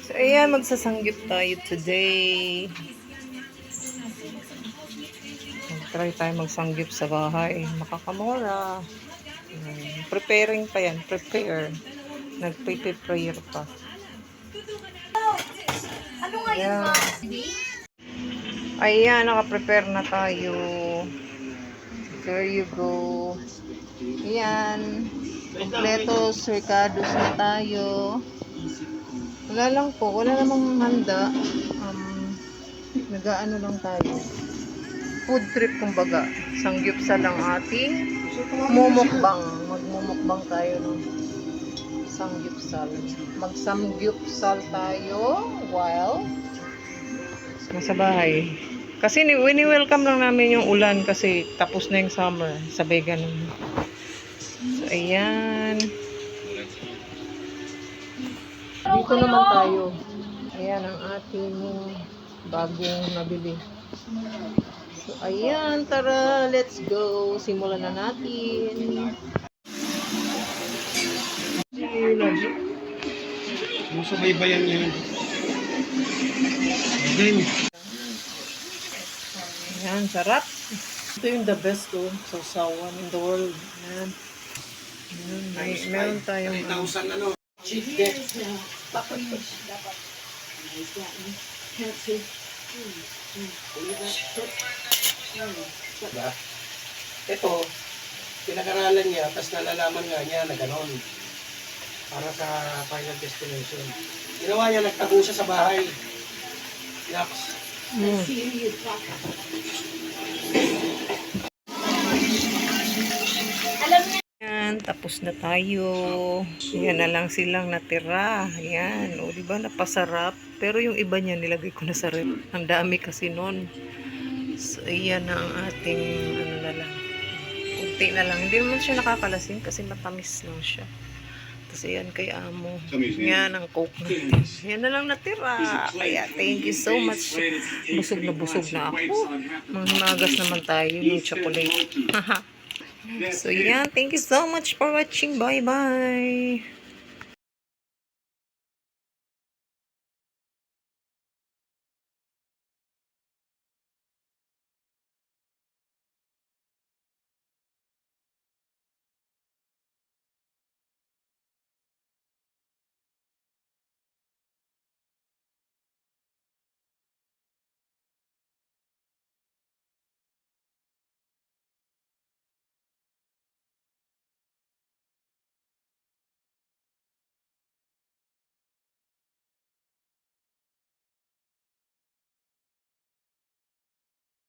So, ayan, magsasanggip tayo today. Try tayo magsanggip sa bahay. Makakamura. Preparing pa yan. Prepare. Nagpe-prepare pa. Ano nga yun, Ayan. ma? Ayan, nakaprepare na tayo. There you go. Ayan. Kompletos, ricados na tayo. Wala lang po. Wala namang handa. Nag-ano lang tayo. Food trip kumbaga. Sangyupsal lang ating mumukbang. Magmumukbang tayo ng sangyupsal. Magsamgyupsal tayo while nasa bahay. Kasi wini-welcome lang namin yung ulan kasi tapos na yung summer. Sabay ganun. So, ayan. Dito naman tayo. Ayan ang ating bagong nabili. So, ayan. Tara, let's go. Simulan na natin. Yung sa baybayan niya yun. Again. Ayan, sarap. Ito yung the best sausawan in the world. Ayan. Ayan, meron tayong 3,000 ano. Chief deck. Diba? Ito, pinag-aralan niya, tapos nalalaman nga niya na gano'n. Para sa final destination. Ginawa niya, nagtago siya sa bahay. Yaps. Ayan, tapos na tayo. Yan na lang silang natira. Ayan, o diba napasarap. Pero yung iba niya nilagay ko na sa rep. Ang dami kasi nun. So, ayan na ang ating ano na lang. Kunti na lang. Hindi naman siya nakakalasin kasi matamis lang siya. Tapos ayan kay amo. Yan ang coke natin. Yan na lang natira. Kaya thank you so much. Busog na ako. Manghimagas naman tayo ng chocolate. So yan, thank you so much for watching. Bye bye.